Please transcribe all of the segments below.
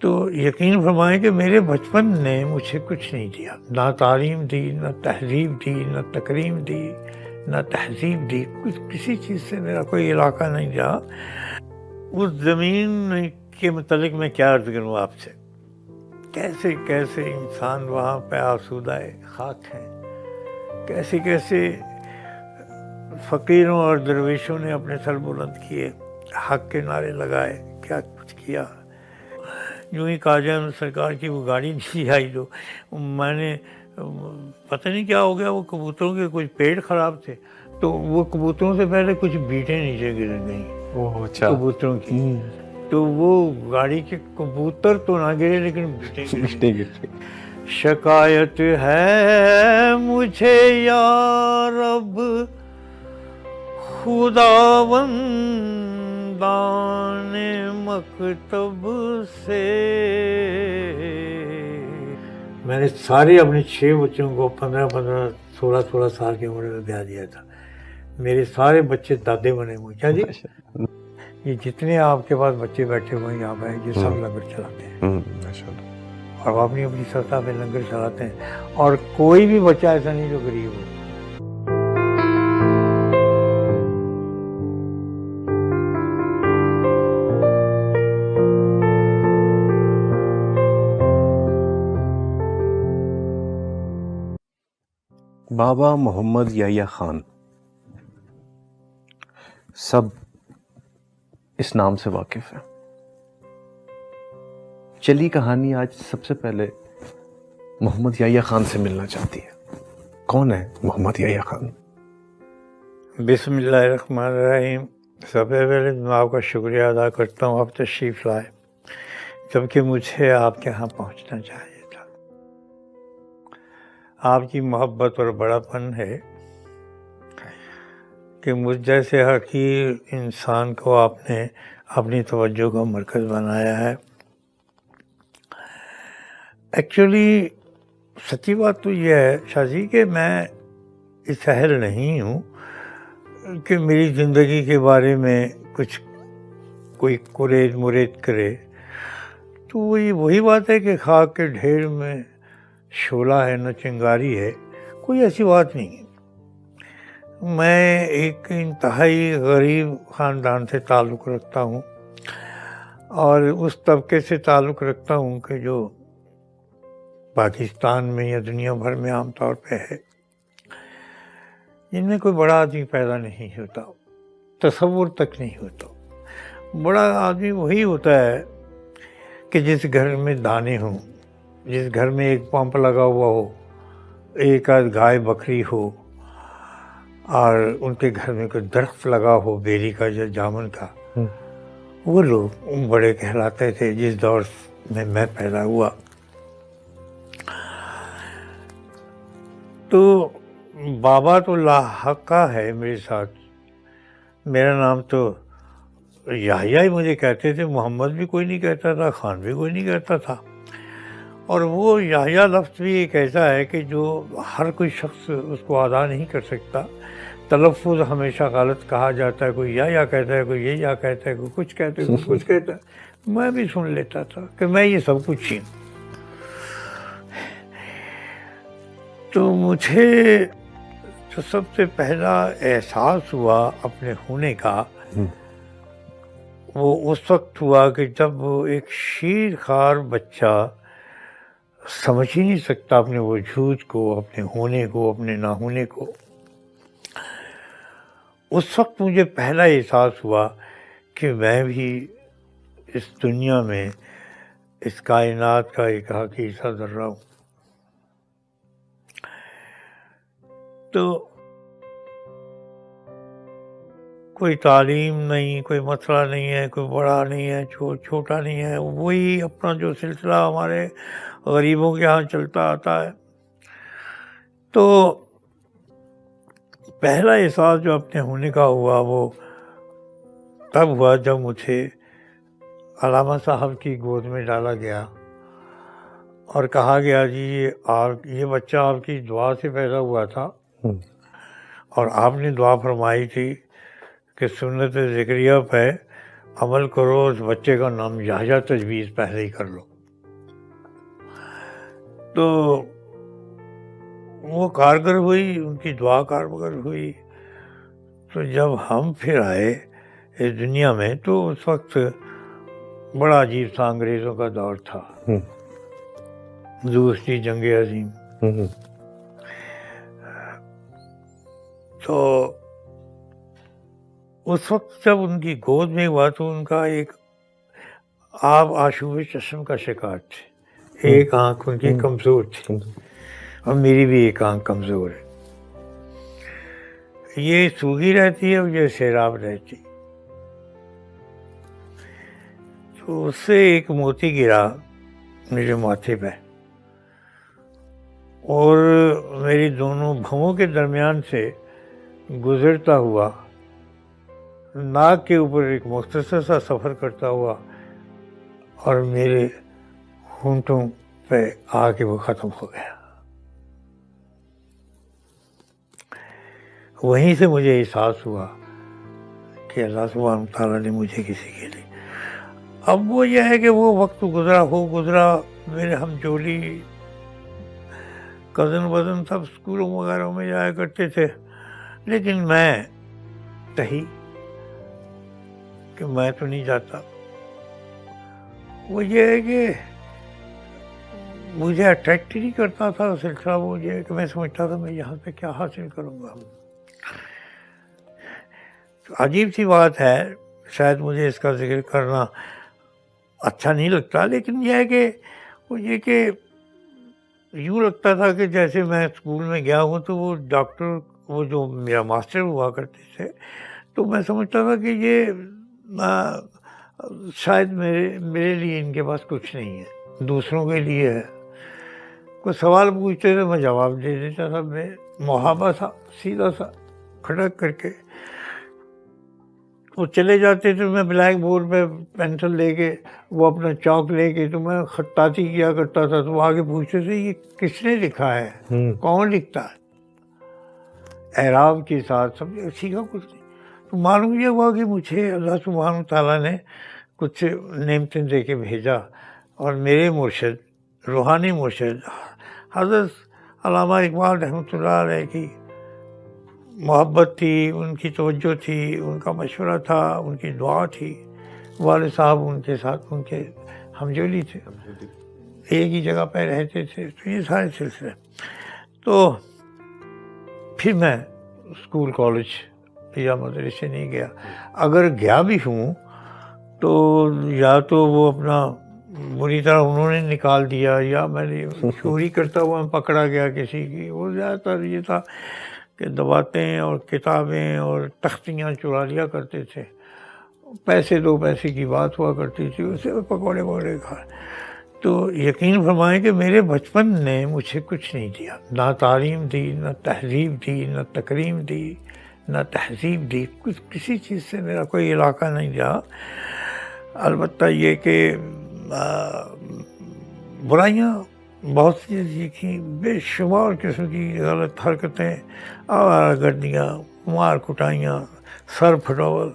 تو یقین فرمائیں کہ میرے بچپن نے مجھے کچھ نہیں دیا، نہ تعلیم دی، نہ تہذیب دی، نہ تکریم دی، نہ تہذیب دی، کچھ کسی چیز سے میرا کوئی علاقہ نہیں رہا۔ اس زمین کے متعلق میں کیا عرض کروں آپ سے، کیسے کیسے انسان وہاں پہ آسودہ خاک ہیں، کیسے کیسے فقیروں اور درویشوں نے اپنے سر بلند کیے، حق کے نعرے لگائے، کیا کچھ کیا۔ یوں ہی قاجار سرکار کی وہ گاڑی نہیں آئی جو میں نے پتہ نہیں کیا ہو گیا، وہ کبوتروں کے کچھ پیڑ خراب تھے تو وہ کبوتروں سے پہلے کچھ بیٹیں نیچے گر گئیں کبوتروں کی، تو وہ گاڑی کے کبوتر تو نہ گرے لیکن بیٹیں گر۔ شکایت ہے مجھے یا رب خداوندان مکتب سے، میں نے سارے اپنے 6 بچوں کو 15 16 سال کی عمر میں بیاہ دیا تھا۔ میرے سارے بچے دادے بنے ہوئے۔ کیا جی، یہ جتنے آپ کے پاس بچے بیٹھے ہوئے ہیں یہاں پہ، یہ سب لنگر چلاتے ہیں اور اپنی اپنی سطح پہ لنگر چلاتے ہیں، اور کوئی بھی بچہ ایسا نہیں جو غریب ہو۔ بابا محمد یحییٰ خان، سب اس نام سے واقف ہیں۔ چلی کہانی آج سب سے پہلے محمد یحییٰ خان سے ملنا چاہتی ہے۔ کون ہے محمد یحییٰ خان؟ بسم اللہ الرحمن الرحیم۔ سب سے پہلے میں آپ کا شکریہ ادا کرتا ہوں، آپ تشریف لائے، جبکہ مجھے آپ کے ہاں پہنچنا چاہیے تھا۔ آپ کی محبت اور بڑا پن ہے کہ مجھ جیسے حقیر انسان کو آپ نے اپنی توجہ کا مرکز بنایا ہے۔ ایکچولی سچی بات تو یہ ہے شاہ جی کہ میں اس اہل نہیں ہوں کہ میری زندگی کے بارے میں کچھ کوئی قرید مرید کرے، تو وہی بات ہے کہ خاک کے ڈھیر میں شعلہ ہے نہ چنگاری ہے، کوئی ایسی بات نہیں ہے۔ میں ایک انتہائی غریب خاندان سے تعلق رکھتا ہوں، اور اس طبقے سے تعلق رکھتا ہوں کہ جو پاکستان میں یا دنیا بھر میں عام طور پہ ہے، جن میں کوئی بڑا آدمی پیدا نہیں ہوتا، تصور تک نہیں ہوتا۔ بڑا آدمی وہی ہوتا ہے کہ جس گھر میں دانے ہوں، جس گھر میں ایک پمپ لگا ہوا ہو، ایک آدھ گائے بکری ہو، اور ان کے گھر میں کوئی درخت لگا ہو بیری کا یا جامن کا، وہ لوگ بڑے کہلاتے تھے جس دور میں پیدا ہوا۔ تو بابا تو لاحقہ ہے میرے ساتھ، میرا نام تو یحییٰ ہی مجھے کہتے تھے، محمد بھی کوئی نہیں کہتا تھا، خان بھی کوئی نہیں کہتا تھا۔ اور وہ یحییٰ لفظ بھی ایک ایسا ہے کہ جو ہر کوئی شخص اس کو ادا نہیں کر سکتا، تلفظ ہمیشہ غلط کہا جاتا ہے، کوئی یا کہتا ہے، کوئی یہ کہتا ہے، کوئی کچھ کہتا ہے، کوئی کچھ کہتا ہے۔ میں بھی سن لیتا تھا کہ میں یہ سب کچھ ہی ہوں۔ تو مجھے جو سب سے پہلا احساس ہوا اپنے ہونے کا، وہ اس وقت ہوا کہ جب وہ ایک شیر خوار بچہ سمجھ ہی نہیں سکتا اپنے وجود کو، اپنے ہونے کو، اپنے نہ ہونے کو، اس وقت مجھے پہلا احساس ہوا کہ میں بھی اس دنیا میں، اس کائنات کا ایک حقیقی ذرہ ہوں۔ تو کوئی تعلیم نہیں، کوئی مسئلہ نہیں ہے، کوئی بڑا نہیں ہے، چھوٹا نہیں ہے، وہی اپنا جو سلسلہ ہمارے غریبوں کے ہاں چلتا آتا ہے۔ تو پہلا احساس جو اپنے ہونے کا ہوا وہ تب ہوا جب مجھے علامہ صاحب کی گود میں ڈالا گیا اور کہا گیا جی یہ بچہ آپ کی دعا سے پیدا ہوا تھا، اور آپ نے دعا فرمائی تھی کہ سنت ذکریہ پہ عمل کرو، اس بچے کا نام یحییٰ تجویز پہلے ہی کر لو۔ تو وہ کارگر ہوئی، ان کی دعا کارگر ہوئی. تو جب ہم پھر آئے اس دنیا میں تو اس وقت بڑا عجیب تھا، انگریزوں کا دور تھا، دوسری جنگ عظیم. تو اس وقت جب ان کی گود میں ہوا تو ان کا ایک آپ آشوب چشم کا شکار تھے. ایک آنکھ ان کی کمزور تھی اور میری بھی ایک آنکھ کمزور ہے. یہ سوگی رہتی ہے اور یہ سیراب رہتی. تو اس سے ایک موتی گرا میرے ماتھے پہ اور میری دونوں بھووں کے درمیان سے گزرتا ہوا ناک کے اوپر ایک مختصر سا سفر کرتا ہوا اور میرے ہونٹوں پہ آ کے وہ ختم ہو گیا. وہیں سے مجھے احساس ہوا کہ اللہ سبحانہ وتعالیٰ نے مجھے کسی کے لیے. اب وہ یہ ہے کہ وہ وقت گزرا میرے ہم جولی کزن وزن سب اسکولوں وغیرہ میں جایا کرتے تھے، لیکن میں کہی کہ میں تو نہیں جاتا. وہ یہ ہے کہ مجھے اٹریکٹ نہیں کرتا تھا سلسلہ. وہ یہ ہے کہ میں سمجھتا تھا میں یہاں پہ کیا حاصل کروں گا. عجیب سی بات ہے، شاید مجھے اس کا ذکر کرنا اچھا نہیں لگتا، لیکن یہ ہے کہ وہ یہ کہ یوں لگتا تھا کہ جیسے میں اسکول میں گیا ہوں تو وہ ڈاکٹر، وہ جو میرا ماسٹر ہوا کرتے تھے، تو میں سمجھتا تھا کہ یہ شاید میرے لیے ان کے پاس کچھ نہیں ہے، دوسروں کے لیے ہے. کوئی سوال پوچھتے تھے میں جواب دے دیتا تھا، میں محابہ تھا سیدھا سا کھڑک کر کے. وہ چلے جاتے تھے، میں بلیک بورڈ پہ پینسل لے کے، وہ اپنا چاک لے کے، تو میں خطاطی کیا کرتا تھا. تو وہ آگے پوچھتے تھے یہ کس نے لکھا ہے، کون لکھتا ہے، اعراب کے ساتھ سب سیکھا کچھ نہیں. تو معلوم یہ ہوا کہ مجھے اللہ سبحانہ تعالیٰ نے کچھ نعمتیں دے کے بھیجا، اور میرے مرشد، روحانی مرشد حضرت علامہ اقبال رحمۃ اللہ علیہ کی محبت تھی، ان کی توجہ تھی، ان کا مشورہ تھا، ان کی دعا تھی. والد صاحب ان کے ساتھ ان کے ہمجولی تھے، ایک ہی جگہ پہ رہتے تھے. تو یہ سارے سلسلے. تو پھر میں اسکول کالج یا مدرسے نہیں گیا. اگر گیا بھی ہوں تو یا تو وہ اپنا بری طرح انہوں نے نکال دیا، یا میں نے چوری کرتا ہوا پکڑا گیا کسی کی. وہ زیادہ تر یہ تھا کہ دباتیں اور کتابیں اور تختیاں چرا لیا کرتے تھے. پیسے 2 پیسے کی بات ہوا کرتی تھی، اسے پکوڑے وکوڑے کھا. تو یقین فرمائیں کہ میرے بچپن نے مجھے کچھ نہیں دیا، نہ تعلیم دی، نہ تہذیب دی، نہ تکریم دی، نہ تہذیب دی. کسی چیز سے میرا کوئی علاقہ نہیں رہا. البتہ یہ کہ برائیاں بہت سی سیکھیں، بے شمار قسم کی غلط حرکتیں، آوارہ گردیاں، مار کٹائیاں، سر پھٹاول،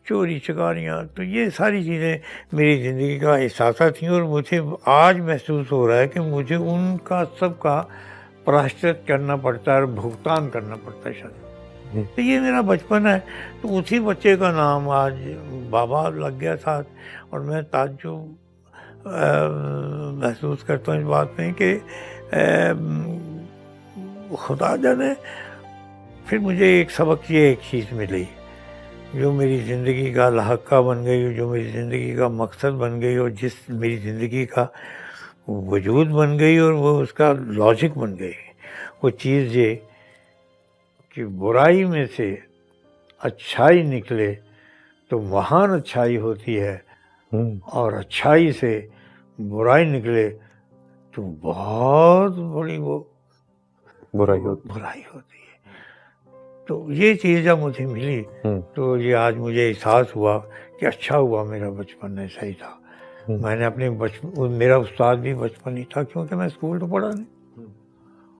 چوری چکاریاں. تو یہ ساری چیزیں میری زندگی کا احساسہ تھیں، اور مجھے آج محسوس ہو رہا ہے کہ مجھے ان کا سب کا پراشچت کرنا پڑتا ہے اور بھگتان کرنا پڑتا ہے شاید. تو یہ میرا بچپن ہے. تو اسی بچے کا نام آج بابا لگ گیا تھا، اور میں تعجب محسوس کرتا ہوں اس بات میں کہ خدا جانے. پھر مجھے ایک سبق، یہ ایک چیز ملی جو میری زندگی کا لاحقہ بن گئی، جو میری زندگی کا مقصد بن گئی، اور جس میری زندگی کا وجود بن گئی، اور وہ اس کا لاجک بن گئی. وہ چیز یہ کہ برائی میں سے اچھائی نکلے تو مہان اچھائی ہوتی ہے، اور اچھائی سے برائی نکلے تو بہت بڑی وہ برائی ہوتی ہے. تو یہ چیز جب مجھے ملی تو یہ آج مجھے احساس ہوا کہ اچھا ہوا میرا بچپن ایسا ہی تھا. میں نے اپنے میرا استاد بھی بچپن ہی تھا، کیونکہ میں اسکول تو پڑھا نہیں.